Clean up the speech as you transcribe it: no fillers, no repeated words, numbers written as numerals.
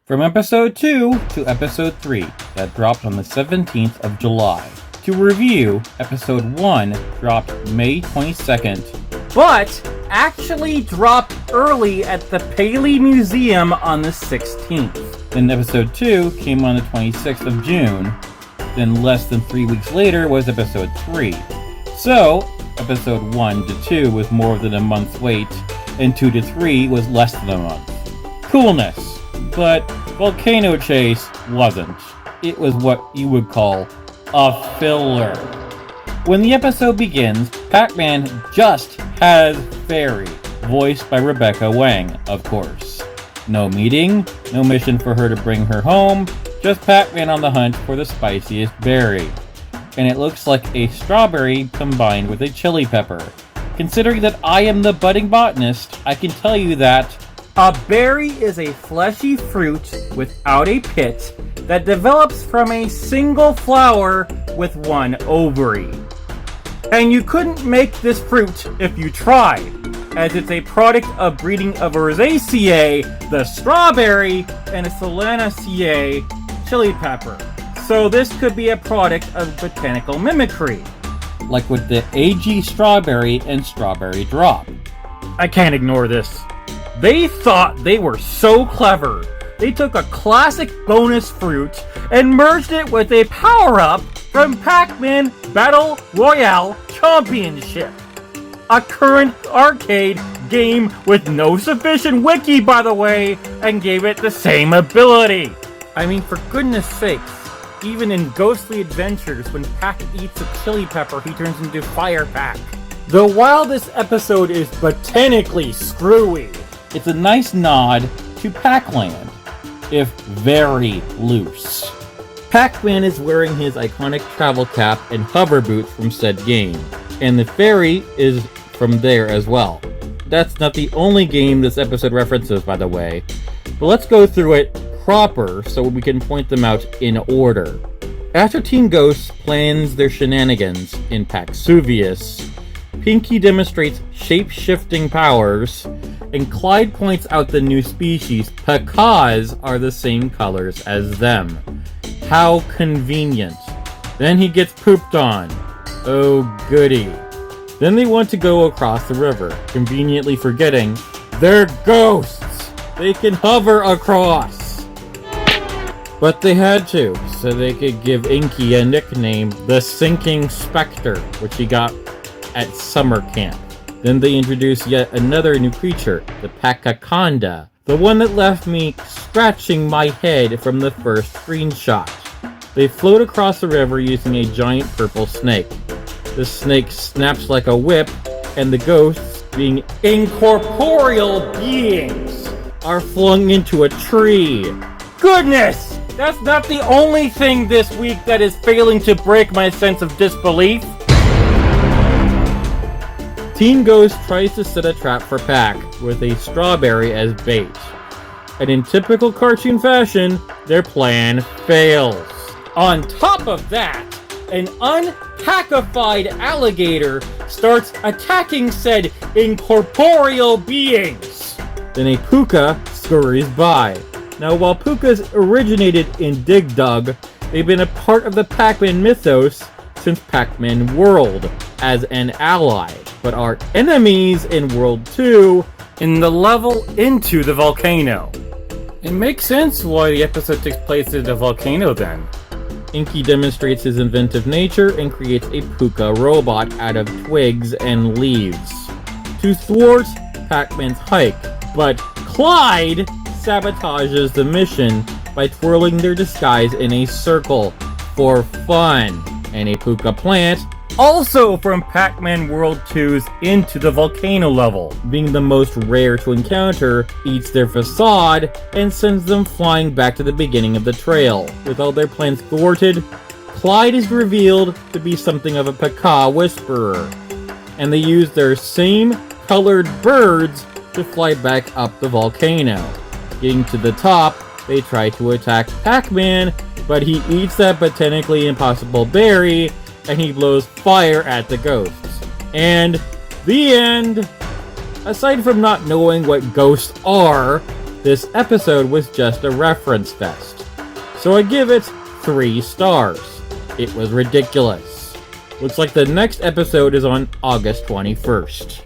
From Episode 2 to Episode 3 that dropped on the 17th of July. To review, Episode 1 dropped May 22nd, but actually dropped early at the Paley Museum on the 16th. Then Episode 2 came on the 26th of June. Then less than 3 weeks later was Episode 3. So, Episode 1 to 2 was more than a month's wait, and 2 to 3 was less than a month. Coolness. But Volcano Chase wasn't. It was what you would call a filler. When the episode begins, Pac-Man just has Fairy, voiced by Rebecca Wang, of course. No meeting, no mission for her to bring her home, just Pac-Man on the hunt for the spiciest berry. And it looks like a strawberry combined with a chili pepper. Considering that I am the budding botanist, I can tell you that a berry is a fleshy fruit without a pit that develops from a single flower with one ovary. And you couldn't make this fruit if you tried, as it's a product of breeding of a Rosaceae, the strawberry, and a Solanaceae, chili pepper. So this could be a product of botanical mimicry. Like with the AG strawberry and strawberry drop. I can't ignore this. They thought they were so clever. They took a classic bonus fruit and merged it with a power-up from Pac-Man Battle Royale CHOMP-IONSHIP, a current arcade game with no sufficient wiki, by the way, and gave it the same ability. I mean, for goodness sakes, even in Ghostly Adventures, when Pac eats a chili pepper, he turns into Fire Pac. Though while this episode is botanically screwy, it's a nice nod to Pac-Land, if very loose. Pac-Man is wearing his iconic travel cap and hover boots from said game, and the fairy is from there as well. That's not the only game this episode references, by the way, but let's go through it proper so we can point them out in order. After Team Ghost plans their shenanigans in Pac-Suvius, Pinky demonstrates shape-shifting powers, and Clyde points out the new species, Pacas, are the same colors as them. How convenient. Then he gets pooped on. Oh goody. Then they want to go across the river, conveniently forgetting they're ghosts! They can hover across! But they had to, so they could give Inky a nickname, the Sinking Spectre, which he got at summer camp. Then they introduce yet another new creature, the Pacaconda, the one that left me scratching my head from the first screenshot. They float across the river using a giant purple snake. The snake snaps like a whip, and the ghosts, being incorporeal beings, are flung into a tree. Goodness! That's not the only thing this week that is failing to break my sense of disbelief. Team Ghost tries to set a trap for Pac with a strawberry as bait. And in typical cartoon fashion, their plan fails. On top of that, an unpackified alligator starts attacking said incorporeal beings. Then a puka scurries by. Now, while pukas originated in Dig Dug, they've been a part of the Pac-Man mythos since Pac-Man World as an ally, but are enemies in World 2 in the level into the volcano. It makes sense why the episode takes place in a volcano then. Inky demonstrates his inventive nature and creates a puka robot out of twigs and leaves to thwart Pac-Man's hike, but Clyde sabotages the mission by twirling their disguise in a circle for fun, and a puka plant, also from Pac-Man World 2's Into the Volcano level, being the most rare to encounter, eats their facade and sends them flying back to the beginning of the trail. With all their plans thwarted, Clyde is revealed to be something of a Paca whisperer, and they use their same colored birds to fly back up the volcano. Getting to the top, they try to attack Pac-Man, but he eats that botanically impossible berry, and he blows fire at the ghosts. And the end! Aside from not knowing what ghosts are, This episode was just a reference fest, so I give it 3 stars. It was ridiculous. Looks like the next episode is on August 21st.